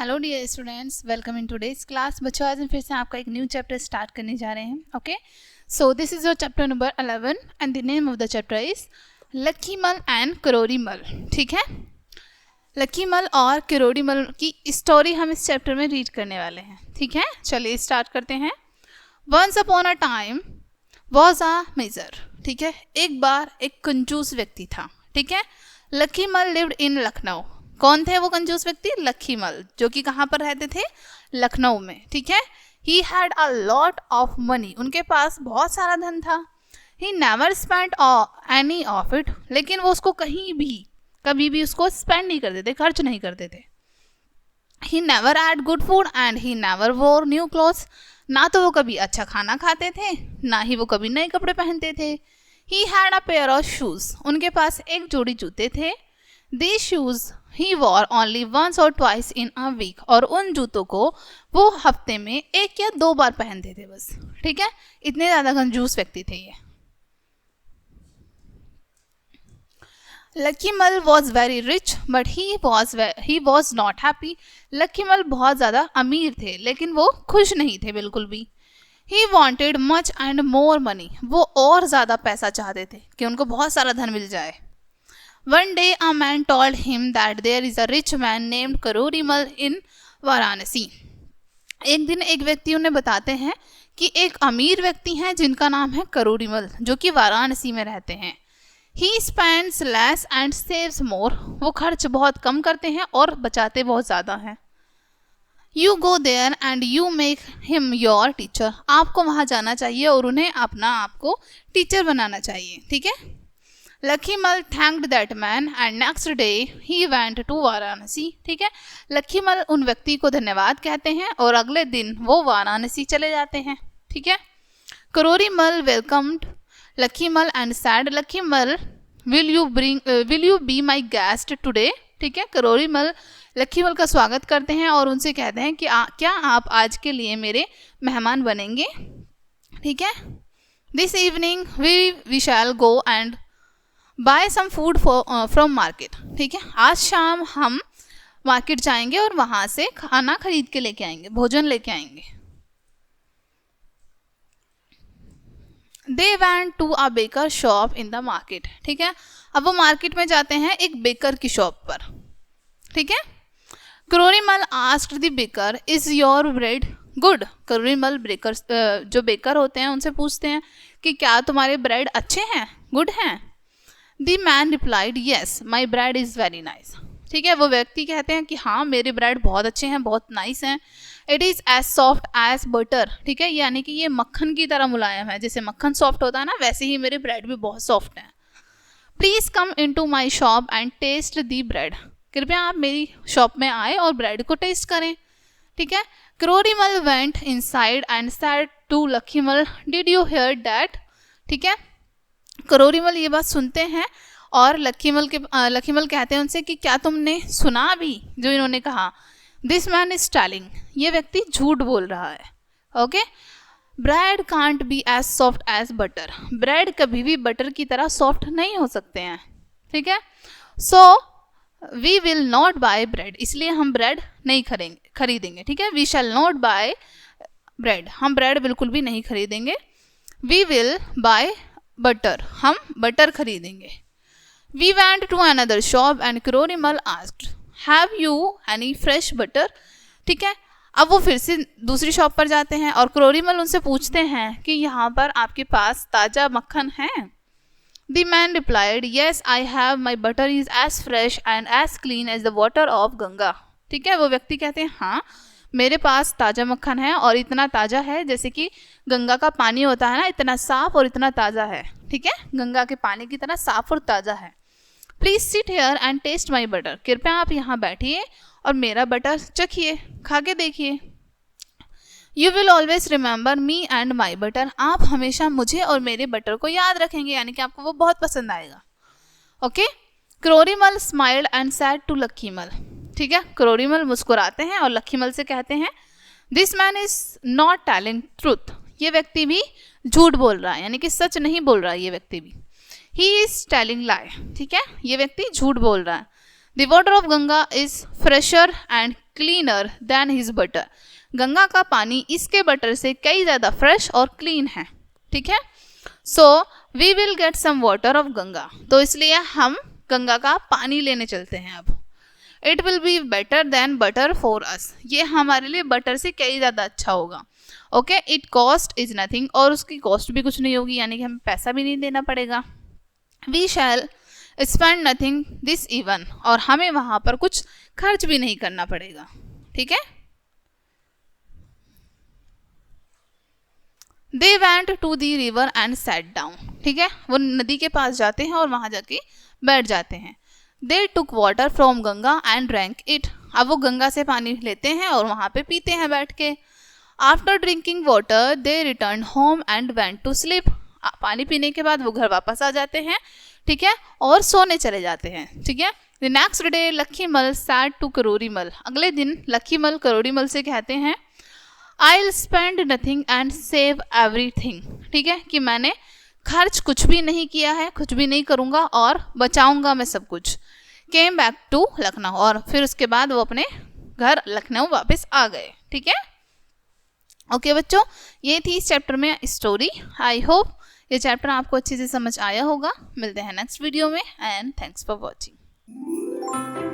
Hello dear students, welcome in today's class. बच्चों, आज हम फिर से आपका एक न्यू चैप्टर स्टार्ट करने जा रहे हैं। Okay, so this is your chapter number 11 and the name of the chapter is Lucky Mal and Kirori मल। ठीक है, लक्की मल और किरोड़ी मल की स्टोरी हम इस चैप्टर में रीड करने वाले हैं। ठीक है, चलिए स्टार्ट करते हैं। Once upon a time was a major. ठीक है, एक बार एक कंजूस व्यक्ति था। ठीक है, लक्की मल लिव्ड इन लखनऊ। कौन थे वो कंजूस व्यक्ति? लक्की मल, जो कि कहाँ पर रहते थे? लखनऊ में। ठीक है, he had a lot of money. उनके पास बहुत सारा धन था। He never spent any of it. लेकिन वो उसको कभी भी उसको स्पेंड नहीं करते थे, खर्च नहीं करते थे। He never ate good food and he never wore new clothes. ना तो वो कभी अच्छा खाना खाते थे, ना ही वो कभी नए कपड़े पहनते थे। He had a pair of shoes. उनके पास एक जोड़ी जूते थे। These shoes he wore only once or twice in a week। और उन जूतों को वो हफ्ते में एक या दो बार पहनते थे बस। ठीक है, इतने ज़्यादा कंजूस व्यक्ति थे ये। Lucky Mal was very rich but he was not happy. Lucky Mal बहुत ज़्यादा अमीर थे, लेकिन वो खुश नहीं थे बिल्कुल भी। He wanted much and more money. वो और ज़्यादा पैसा चाहते थे कि उनको बहुत सारा धन मिल जाए। One day a man told him that there is a rich man named Karori Mal in Varanasi. एक दिन एक व्यक्ति उन्हें बताते हैं कि एक अमीर व्यक्ति हैं जिनका नाम है करोड़ी मल, जो कि वाराणसी में रहते हैं। He spends less and saves more। वो खर्च बहुत कम करते हैं और बचाते बहुत ज़्यादा हैं। You go there and you make him your teacher। आपको वहाँ जाना चाहिए और उन्हें अपना आपको टीचर बनाना चाहिए। ठीक है, Lucky Mal thanked that man and next day he went to Varanasi. ठीक है, लक्की मल उन व्यक्ति को धन्यवाद कहते हैं और अगले दिन वो वाराणसी चले जाते हैं। ठीक है, करोड़ी मल welcomed lucky Mal and sad लक्की मल will you be my guest today. ठीक है, करोड़ी मल लक्की मल का स्वागत करते हैं और उनसे कहते हैं कि क्या आप आज के लिए मेरे मेहमान बनेंगे? ठीक है, this evening we shall go and buy some food from market. ठीक है, आज शाम हम मार्केट जाएंगे और वहां से खाना खरीद के लेके आएंगे, भोजन लेके आएंगे। They went to a baker shop in the market. ठीक है, अब वो मार्केट में जाते हैं एक बेकर की शॉप पर। ठीक है, Karori Mal asked the baker is your bread good. Karori Mal जो बेकर होते हैं उनसे पूछते हैं कि क्या तुम्हारे ब्रेड अच्छे हैं, गुड हैं? The man replied, yes, my bread is very nice। ठीक है, वो व्यक्ति कहते हैं कि हाँ, मेरे ब्रेड बहुत अच्छे हैं, बहुत नाइस हैं। It is as soft as butter। ठीक है, यानी कि ये मक्खन की तरह मुलायम है। जैसे मक्खन सॉफ्ट होता है ना, वैसे ही मेरे ब्रेड भी बहुत सॉफ्ट हैं। Please come into my shop and taste the bread। कृपया आप मेरी शॉप में आए और ब्रेड को टेस्ट करें। ठीक है, करोड़ी मल went inside and said to लक्की मल, did you hear that? ठीक है, करोड़ी मल ये बात सुनते हैं और लक्की मल कहते हैं उनसे कि क्या तुमने सुना भी जो इन्होंने कहा? This man is telling. ये व्यक्ति झूठ बोल रहा है। Okay, bread can't be as soft as butter. Bread कभी भी बटर की तरह सॉफ्ट नहीं हो सकते हैं। ठीक है, so we will not buy bread. इसलिए हम ब्रेड नहीं खरीदेंगे। ठीक है, we shall not buy bread. हम ब्रेड बिल्कुल भी नहीं खरीदेंगे। We will buy butter. हम बटर खरीदेंगे। We went to another shop and Karori Mal asked have you any fresh butter. ठीक है, अब वो फिर से दूसरी शॉप पर जाते हैं और करोड़ी मल उनसे पूछते हैं कि यहाँ पर आपके पास ताज़ा मक्खन है? The man replied, yes I have, my butter is as fresh and as clean as the water of Ganga. ठीक है, वो व्यक्ति कहते हैं हाँ, मेरे पास ताज़ा मक्खन है और इतना ताज़ा है जैसे कि गंगा का पानी होता है ना, इतना साफ और इतना ताज़ा है। ठीक है, गंगा के पानी की तरह साफ और ताज़ा है। Please sit here and taste my butter. कृपया आप यहाँ बैठिए और मेरा बटर चखिए, खा के देखिए। You will always remember me and my butter. आप हमेशा मुझे और मेरे बटर को याद रखेंगे, यानी कि आपको वो बहुत पसंद आएगा। ओके, करोड़ी मल स्माइल्ड एंड सैड टू लक्की मल। ठीक है, करोड़ी मल मुस्कुराते हैं और लक्की मल से कहते हैं this man is not telling truth. ये व्यक्ति भी झूठ बोल रहा है, यानी कि सच नहीं बोल रहा है ये व्यक्ति भी। ही इज टेलिंग लाई। ठीक है, ये व्यक्ति झूठ बोल रहा है। The water of Ganga is fresher and cleaner then his butter. Ganga का पानी इसके बटर से कई ज़्यादा फ्रेश और क्लीन है, ठीक है। So we will get some water of Ganga, तो इसलिए हम गंगा का पानी लेने चलते हैं अब। It will be better than butter for us, ये हमारे लिए बटर से कई ज़्यादा अच्छा होगा। Okay, it cost is nothing, और उसकी कॉस्ट भी कुछ नहीं होगी, यानी कि हमें पैसा भी नहीं देना पड़ेगा। We shall spend nothing this even, और हमें वहाँ पर कुछ खर्च भी नहीं करना पड़ेगा, ठीक है। They went to the river and sat down, ठीक है, वो नदी के पास जाते हैं और वहाँ जाके बैठ जाते हैं। They took water from Ganga and drank it, अब वो गंगा से पानी लेते हैं और वहाँ पे पीते हैं बैठ के। After drinking water they return home and went to sleep, पानी पीने के बाद वो घर वापस आ जाते हैं, ठीक है, और सोने चले जाते हैं, ठीक है। The next day Luckymal said to Karorimal, अगले दिन लक्कीमल करोरीमल से कहते हैं I spend nothing and save everything, ठीक है, कि मैंने खर्च कुछ भी नहीं किया है, कुछ भी नहीं करूँगा और बचाऊंगा मैं सब कुछ। केम बैक टू लखनऊ, और फिर उसके बाद वो अपने घर लखनऊ वापस आ गए, ठीक है। ओके बच्चों, ये थी इस चैप्टर में स्टोरी। आई होप ये चैप्टर आपको अच्छे से समझ आया होगा। मिलते हैं नेक्स्ट वीडियो में, एंड थैंक्स फॉर वॉचिंग।